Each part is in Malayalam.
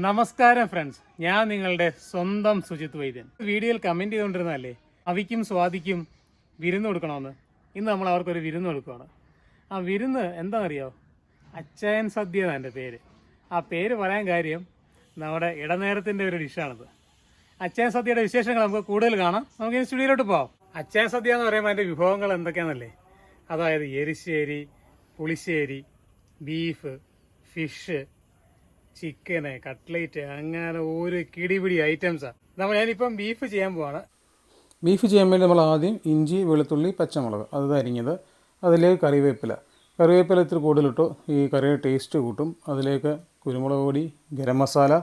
നമസ്കാരം ഫ്രണ്ട്സ്, ഞാൻ നിങ്ങളുടെ സ്വന്തം സുജിത് വൈദ്യൻ. വീഡിയോയിൽ കമൻറ്റ് ചെയ്തുകൊണ്ടിരുന്നതല്ലേ അവിക്കും സ്വാതിക്കും വിരുന്ന് കൊടുക്കണമെന്ന്. ഇന്ന് നമ്മൾ അവർക്കൊരു വിരുന്ന് കൊടുക്കുകയാണ്. ആ വിരുന്ന് എന്താണെന്നറിയോ? അച്ചായൻ സദ്യ എന്നാണ് എൻ്റെ പേര്. ആ പേര് പറയാൻ കാര്യം നമ്മുടെ ഇടനേരത്തിൻ്റെ ഒരു ഡിഷാണിത്. അച്ചായൻ സദ്യയുടെ വിശേഷങ്ങൾ നമുക്ക് കൂടുതൽ കാണാം. നമുക്ക് ഇനി സ്റ്റുഡിയോയിലോട്ട് പോകാം. അച്ചായൻ സദ്യ എന്ന് പറയുമ്പോൾ അതിൻ്റെ വിഭവങ്ങൾ എന്തൊക്കെയാണെന്നല്ലേ? അതായത് എരിശ്ശേരി, പുളിശ്ശേരി, ബീഫ്, ഫിഷ്, ചിക്കന്, കട്ട്ലേറ്റ്, അങ്ങനെ ഒരു കിടിപിടി ഐറ്റംസാണ്. ഞാനിപ്പം ബീഫ് ചെയ്യാൻ പോവാണ്. ബീഫ് ചെയ്യാൻ വേണ്ടി നമ്മൾ ആദ്യം ഇഞ്ചി, വെളുത്തുള്ളി, പച്ചമുളക് അത് അരിഞ്ഞത്, അതിലേക്ക് കറിവേപ്പില ഇത്തിരി കൂടുതലിട്ടു. ഈ കറിയുടെ ടേസ്റ്റ് കൂട്ടും. അതിലേക്ക് കുരുമുളക് പൊടി, ഗരം മസാല,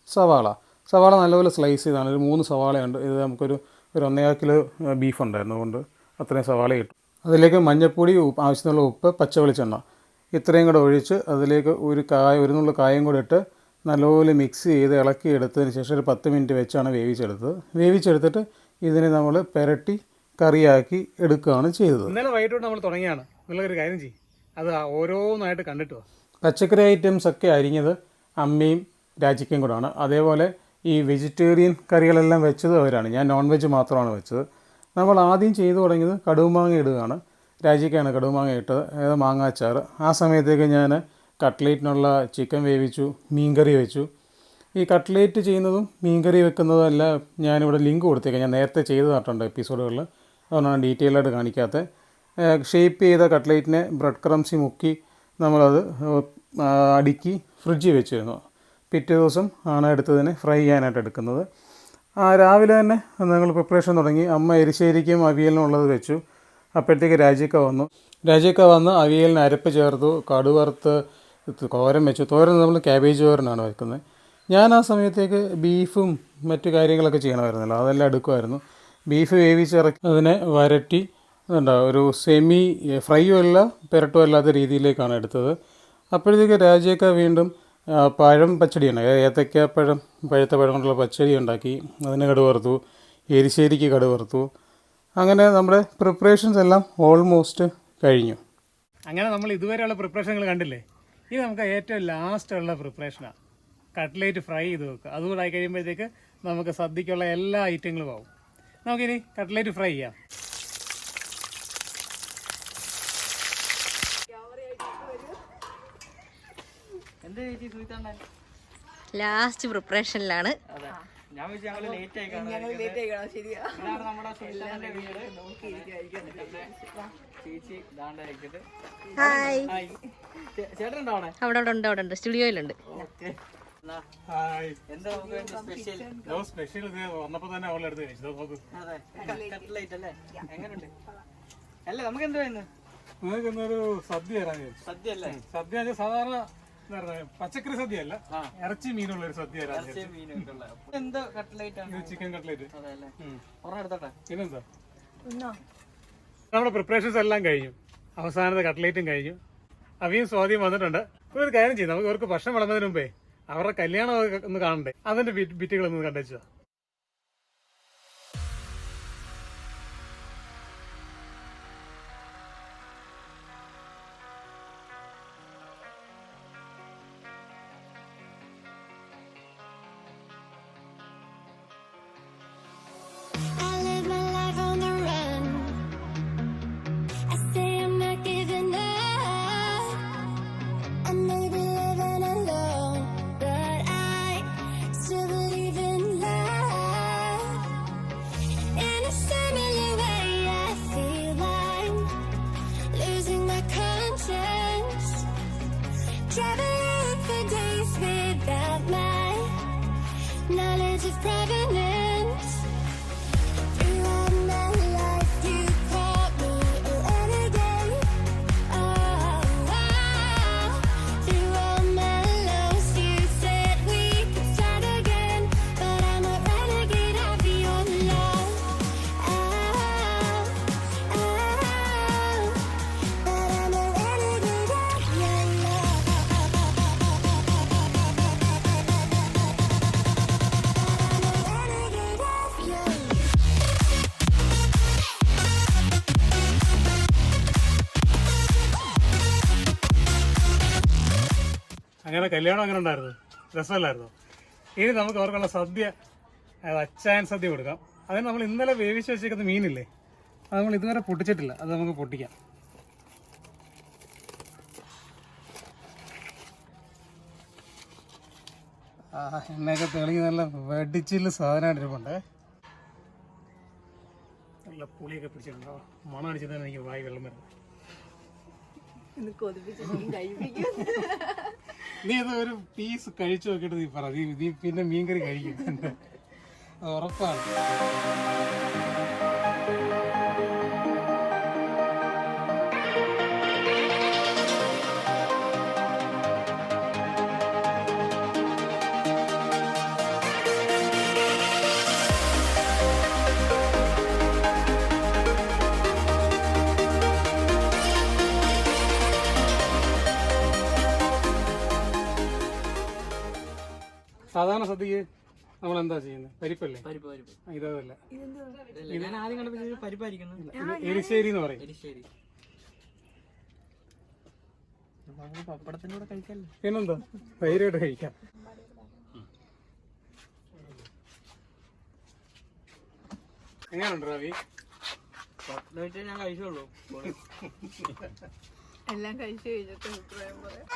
സവാള നല്ലപോലെ സ്ലൈസ് ചെയ്താണ്. ഒരു 3 സവാളയുണ്ട്. ഇത് നമുക്കൊരു 1.5 കിലോ ബീഫ് ഉണ്ടായിരുന്നു, അതുകൊണ്ട് അത്രയും സവാള കിട്ടും. അതിലേക്ക് മഞ്ഞൾപ്പൊടി, ആവശ്യത്തിനുള്ള ഉപ്പ്, പച്ച വെളിച്ചെണ്ണ ഇത്രയും കൂടെ ഒഴിച്ച് അതിലേക്ക് ഒരു നുള്ള കായം കൂടെ ഇട്ട് നല്ലപോലെ മിക്സ് ചെയ്ത് ഇളക്കി എടുത്തതിന് ശേഷം ഒരു 10 മിനിറ്റ് വെച്ചാണ് വേവിച്ചെടുത്തിട്ട് ഇതിനെ നമ്മൾ പുരട്ടി കറിയാക്കി എടുക്കുകയാണ് ചെയ്തത്. ഇന്നലെ വൈകിട്ടോട്ട് നമ്മൾ തുടങ്ങിയാണ്. നിങ്ങളൊരു കാര്യം ചെയ്യും, അത് ഓരോന്നായിട്ട് കണ്ടിട്ട് വാ. പച്ചക്കറി ഐറ്റംസ് ഒക്കെ അരിഞ്ഞത് അമ്മയും രാജിക്കയും കൂടാണ്. അതേപോലെ ഈ വെജിറ്റേറിയൻ കറികളെല്ലാം വെച്ചത് അവരാണ്. ഞാൻ നോൺ വെജ് മാത്രമാണ് വെച്ചത്. നമ്മൾ ആദ്യം ചെയ്തു തുടങ്ങിയത് കടുമാങ്ങ ഇടുകയാണ്. രാജിക്കാണ് കടുമാങ്ങ ഇട്ടത്, അതായത് മാങ്ങാച്ചാറ്. ആ സമയത്തേക്ക് ഞാൻ കട്ട്ലേറ്റിനുള്ള ചിക്കൻ വേവിച്ചു, മീൻകറി വെച്ചു. ഈ കട്ട്ലേറ്റ് ചെയ്യുന്നതും മീൻകറി വെക്കുന്നതും എല്ലാം ഞാനിവിടെ ലിങ്ക് കൊടുത്തേക്കാം. ഞാൻ നേരത്തെ ചെയ്ത് നട്ടുണ്ട് എപ്പിസോഡുകളിൽ, അതുകൊണ്ടാണ് ഡീറ്റെയിൽ ആയിട്ട് കാണിക്കാത്തത്. ഷേപ്പ് ചെയ്ത കട്ട്ലേറ്റിനെ ബ്രെഡ് ക്രംസിൽ മുക്കി നമ്മളത് അടുക്കി ഫ്രിഡ്ജിൽ വെച്ചിരുന്നു. പിറ്റേ ദിവസം ആണ് എടുത്തതിനെ ഫ്രൈ ചെയ്യാനായിട്ട് എടുക്കുന്നത്. രാവിലെ തന്നെ ഞങ്ങൾ പ്രിപ്പറേഷൻ തുടങ്ങി. അമ്മ എരിശ്ശേരിക്കും അവിയലിനും ഉള്ളത് വെച്ചു. അപ്പോഴത്തേക്ക് രാജിക്ക വന്ന് അവിയലിന് അരപ്പ് ചേർത്തു, കടുവറുത്ത് തോരൻ വെച്ചു. തോരൻ നമ്മൾ ക്യാബേജ് തോരനാണ് വെക്കുന്നത്. ഞാൻ ആ സമയത്തേക്ക് ബീഫും മറ്റു കാര്യങ്ങളൊക്കെ ചെയ്യണമായിരുന്നല്ലോ, അതെല്ലാം എടുക്കുമായിരുന്നു. ബീഫ് വേവിച്ചിറക്കി അതിനെ വരട്ടി ഒരു സെമി ഫ്രൈയും അല്ല പെരട്ടും അല്ലാത്ത രീതിയിലേക്കാണ് എടുത്തത്. അപ്പോഴത്തേക്ക് രാജിക്ക വീണ്ടും പഴം പച്ചടിയാണ്, ഏത്തയ്ക്കാപ്പഴം, പഴുത്ത പഴം കൊണ്ടുള്ള പച്ചടി ഉണ്ടാക്കി. അതിന് കടുവറുത്തു, എരിശ്ശേരിക്ക് കടുവറുത്തു. അങ്ങനെ നമ്മുടെ പ്രിപ്പറേഷൻസ് എല്ലാം ഓൾമോസ്റ്റ് കഴിഞ്ഞു. അങ്ങനെ നമ്മൾ ഇതുവരെയുള്ള പ്രിപ്പറേഷനുകൾ കണ്ടില്ലേ? ഇത് നമുക്ക് ഏറ്റവും ലാസ്റ്റുള്ള പ്രിപ്പറേഷനാണ്. കട്ട്ലേറ്റ് ഫ്രൈ ചെയ്ത് വെക്കുക. അതുകൂടെ ആയി കഴിയുമ്പോഴത്തേക്ക് നമുക്ക് സദ്യക്കുള്ള എല്ലാ ഐറ്റങ്ങളും ആവും. നമുക്കിനി കട്ട്ലേറ്റ് ഫ്രൈ ചെയ്യാം. ലാസ്റ്റ് പ്രിപ്പറേഷനിലാണ്. അവിടെ ഉണ്ട്, സ്റ്റുഡിയോയിലുണ്ട്. സദ്യ സാധാരണ പച്ചക്കറി സദ്യ അല്ല, ഇറച്ചി മീനുള്ള ഒരു സദ്യ. Chicken cutlet. പിന്നെന്താ, നമ്മുടെ പ്രിപ്പറേഷൻസ് എല്ലാം കഴിഞ്ഞു. അവസാനത്തെ കട്ട്ലേറ്റും കഴിഞ്ഞു. അവിയും സ്വാതിയും വന്നിട്ടുണ്ട്. ഒരു കാര്യം ചെയ്യും, നമുക്ക് ഇവർക്ക് ഭക്ഷണം വിളമ്പതിന് മുമ്പേ അവരുടെ കല്യാണം ഒന്ന് കാണണ്ടേ? അതിന്റെ ബിറ്റുകളൊന്ന് കണ്ടുവെച്ചതാ. അങ്ങനെ കല്യാണം അങ്ങനെ ഉണ്ടായിരുന്നു, രസമല്ലായിരുന്നു? ഇനി നമുക്ക് അവർക്കുള്ള സദ്യ, അച്ചായൻ സദ്യ കൊടുക്കാം. അതിന് നമ്മൾ ഇന്നലെ വേവിച്ച് വെച്ചേക്കുന്ന മീനില്ലേ, അത് നമ്മൾ ഇതുവരെ പൊട്ടിച്ചിട്ടില്ല, അത് നമുക്ക് പൊട്ടിക്കാം. എണ്ണയൊക്കെ തെളിഞ്ഞ് നല്ല വെടിച്ചില് സാധനമായിട്ട് ഇരിപ്പുണ്ടേ. നല്ല പുളിയൊക്കെ പിടിച്ചിട്ടുണ്ടോ, മണം അടിച്ചിട്ടാണ് എനിക്ക് വായി വെള്ളം വരുന്നത്. നീ അത് ഒരു പീസ് കഴിച്ചു നോക്കിയിട്ട് നീ പറ, നീ പിന്നെ മീൻകറി കഴിക്കും, അത് ഉറപ്പാണ്. സാധാരണ സദ്യക്ക് നമ്മൾ എന്താ ചെയ്യുന്നത്? പരിപ്പല്ലേ? ഇതല്ല, എരിശ്ശേരി എന്ന് പറയും. പിന്നെന്താ, ധൈര്യമായിട്ട് കഴിക്കാം. എങ്ങനെയുണ്ട് റവി? ഞാൻ കഴിച്ചോളൂ.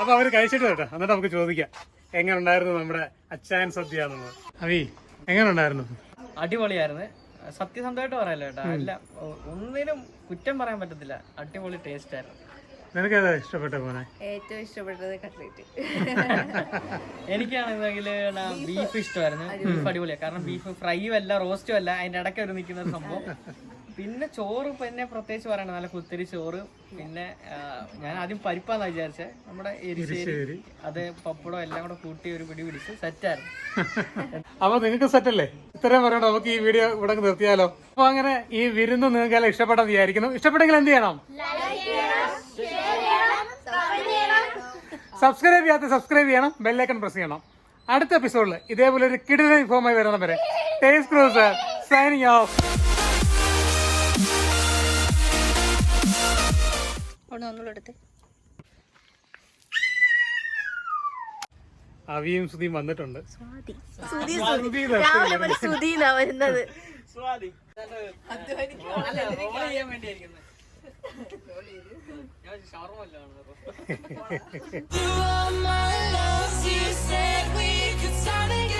അപ്പൊ അവര് കഴിച്ചിട്ട് കേട്ടോ, എന്നിട്ട് നമുക്ക് ചോദിക്കാം എങ്ങനെ ഉണ്ടായിരുന്നു നമ്മുടെ അച്ചായൻ സദ്യ എന്നുള്ളത്. അവി എങ്ങനെ ഉണ്ടായിരുന്നു? അടിപൊളിയായിരുന്നു, സത്യസന്ധമായിട്ട് പറയാലോ കേട്ടോ. അല്ല, ഒന്നിനും കുറ്റം പറയാൻ പറ്റത്തില്ല, അടിപൊളി ടേസ്റ്റ് ആയിരുന്നു. നിനക്ക് ഏതാ ഇഷ്ടപ്പെട്ട പോലെ? ഏറ്റവും ഇഷ്ടപ്പെട്ടത് കട്ട്ലേറ്റ്. എനിക്കാണെങ്കിൽ ബീഫ് ഇഷ്ടമായിരുന്നു. ബീഫ് അടിപൊളിയാണ്, കാരണം ബീഫ് ഫ്രൈയും അല്ല റോസ്റ്റും അല്ല, അതിന്റെ ഇടയ്ക്ക് ഒരു നിൽക്കുന്ന ഒരു സംഭവം. പിന്നെ ചോറ് പിന്നെ പ്രത്യേകിച്ച് പറയണ നല്ല കുത്തിരി ചോറ്. പിന്നെ ഞാൻ ആദ്യം പരിപ്പാന്നാ വിചാരിച്ചത്, നമ്മുടെ എരിശ്ശേരി, അത് പപ്പടം എല്ലാം കൂടെ കൂട്ടി ഒരു പിടി പിടിച്ച് സെറ്റായിരുന്നു. അപ്പൊ നിങ്ങൾക്ക് സെറ്റല്ലേ? ഇത്രയും പറയണം, നമുക്ക് ഈ വീഡിയോ ഇവിടെ നിർത്തിയാലോ? അപ്പൊ അങ്ങനെ ഈ വിരുന്ന് നിങ്ങൾക്ക് എല്ലാം ഇഷ്ടപ്പെട്ടെന്ന് വിചാരിക്കുന്നു. ഇഷ്ടപ്പെട്ടെങ്കിൽ എന്ത് ചെയ്യണം? സബ്സ്ക്രൈബ് ചെയ്യണം, ബെല്ലൈക്കൺ പ്രസ് ചെയ്യണം. അടുത്ത എപ്പിസോഡിൽ ഇതേപോലെ ഒരു കിടിലൻ ഇൻഫോമായി വരുന്ന വരെ tastecruiser സൈനിങ് ഓഫ്. അവിയും സുധിയും വന്നിട്ടുണ്ട്. വരുന്നത് You are my love, you said we could start again.